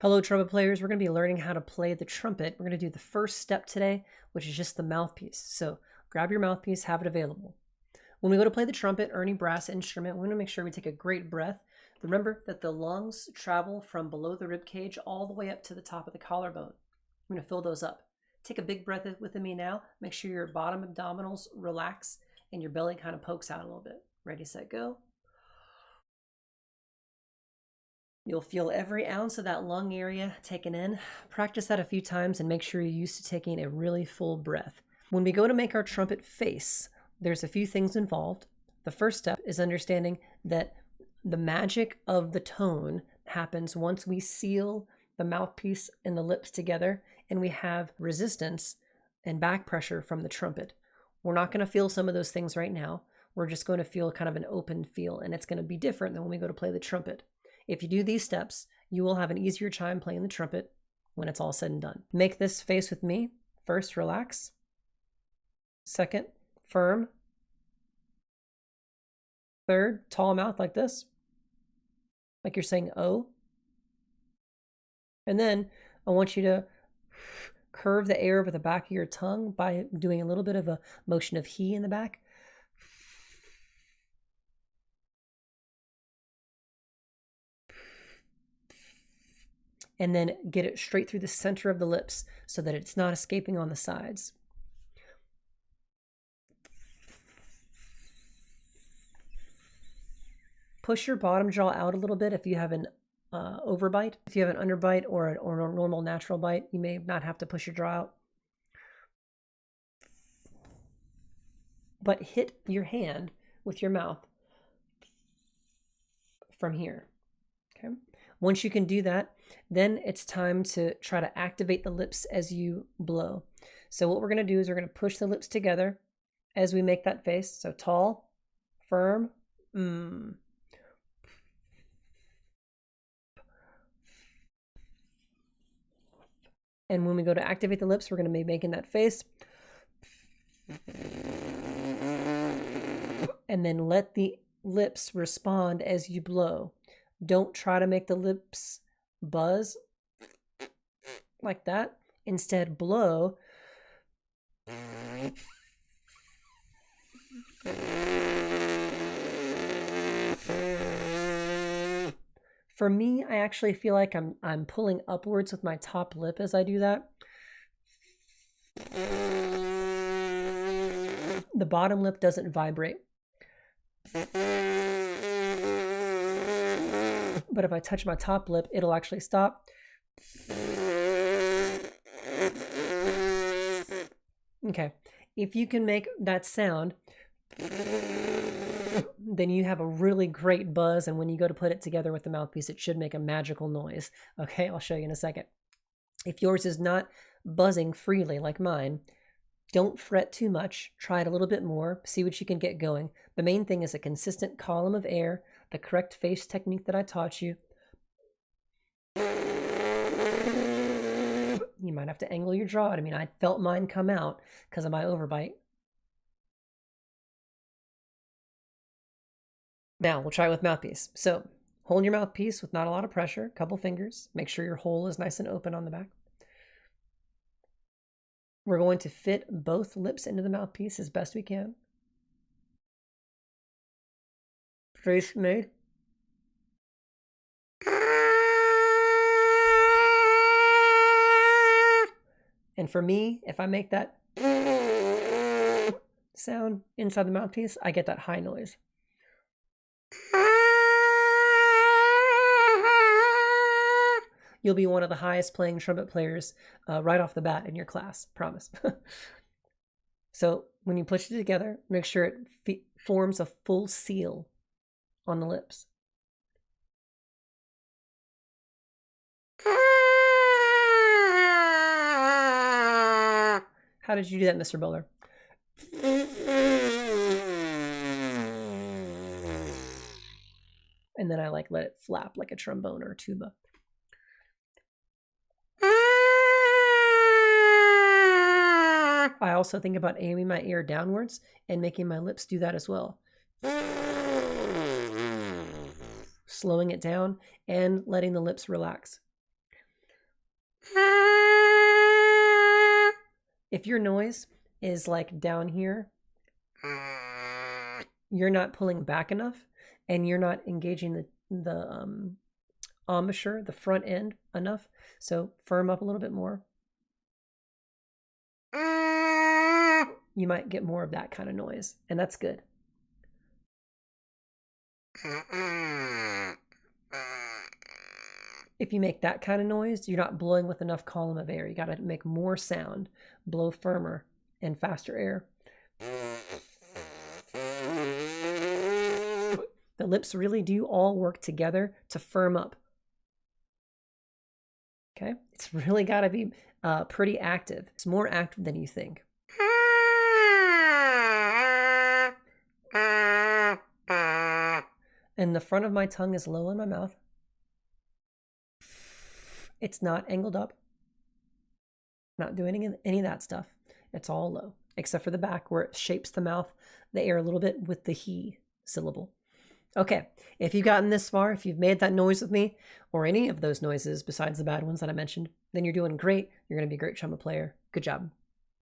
Hello, trumpet players. We're going to be learning how to play the trumpet. We're going to do the first step today, which is just the mouthpiece. So grab your mouthpiece, have it available. When we go to play the trumpet or any brass instrument, we want to make sure we take a great breath. Remember that the lungs travel from below the rib cage all the way up to the top of the collarbone. I'm going to fill those up. Take a big breath with me now. Make sure your bottom abdominals relax and your belly kind of pokes out a little bit. Ready, set, go. You'll feel every ounce of that lung area taken in. Practice that a few times and make sure you're used to taking a really full breath. When we go to make our trumpet face, there's a few things involved. The first step is understanding that the magic of the tone happens once we seal the mouthpiece and the lips together and we have resistance and back pressure from the trumpet. We're not going to feel some of those things right now. We're just going to feel kind of an open feel, and it's going to be different than when we go to play the trumpet. If you do these steps, you will have an easier time playing the trumpet when it's all said and done. Make this face with me. First, relax. Second, firm. Third, tall mouth like this, like you're saying "oh." And then I want you to curve the air over the back of your tongue by doing a little bit of a motion of he in the back. And then get it straight through the center of the lips so that it's not escaping on the sides. Push your bottom jaw out a little bit if you have an overbite. If you have an underbite or a normal natural bite, you may not have to push your jaw out. But hit your hand with your mouth from here. Okay. Once you can do that, then it's time to try to activate the lips as you blow. So what we're going to do is we're going to push the lips together as we make that face. So tall, firm, And when we go to activate the lips, we're going to be making that face. And then let the lips respond as you blow. Don't try to make the lips buzz like that. Instead, blow. For me, I actually feel like I'm pulling upwards with my top lip as I do that. The bottom lip doesn't vibrate. But if I touch my top lip, it'll actually stop. Okay, if you can make that sound, then you have a really great buzz, and when you go to put it together with the mouthpiece, it should make a magical noise. Okay, I'll show you in a second. If yours is not buzzing freely like mine, don't fret too much. Try it a little bit more. See what you can get going. The main thing is a consistent column of air, the correct face technique that I taught you. You might have to angle your jaw. I mean, I felt mine come out because of my overbite. Now we'll try with mouthpiece. So hold your mouthpiece with not a lot of pressure, a couple fingers. Make sure your hole is nice and open on the back. We're going to fit both lips into the mouthpiece as best we can. Face made. And for me, if I make that sound inside the mouthpiece, I get that high noise. You'll be one of the highest playing trumpet players right off the bat in your class, promise. So when you push it together, make sure it forms a full seal on the lips. How did you do that, Mr. Bowler? And then I let it flap like a trombone or a tuba. I also think about aiming my ear downwards and making my lips do that as well. Slowing it down and letting the lips relax. If your noise is like down here, you're not pulling back enough and you're not engaging the embouchure, the front end enough. So firm up a little bit more. You might get more of that kind of noise, and that's good. If you make that kind of noise, you're not blowing with enough column of air. You got to make more sound, blow firmer and faster air. The lips really do all work together to firm up. Okay, it's really got to be pretty active. It's more active than you think. And the front of my tongue is low in my mouth. It's not angled up. Not doing any of that stuff. It's all low, except for the back where it shapes the mouth, the air a little bit with the he syllable. Okay, if you've gotten this far, if you've made that noise with me, or any of those noises besides the bad ones that I mentioned, then you're doing great. You're going to be a great trumpet player. Good job.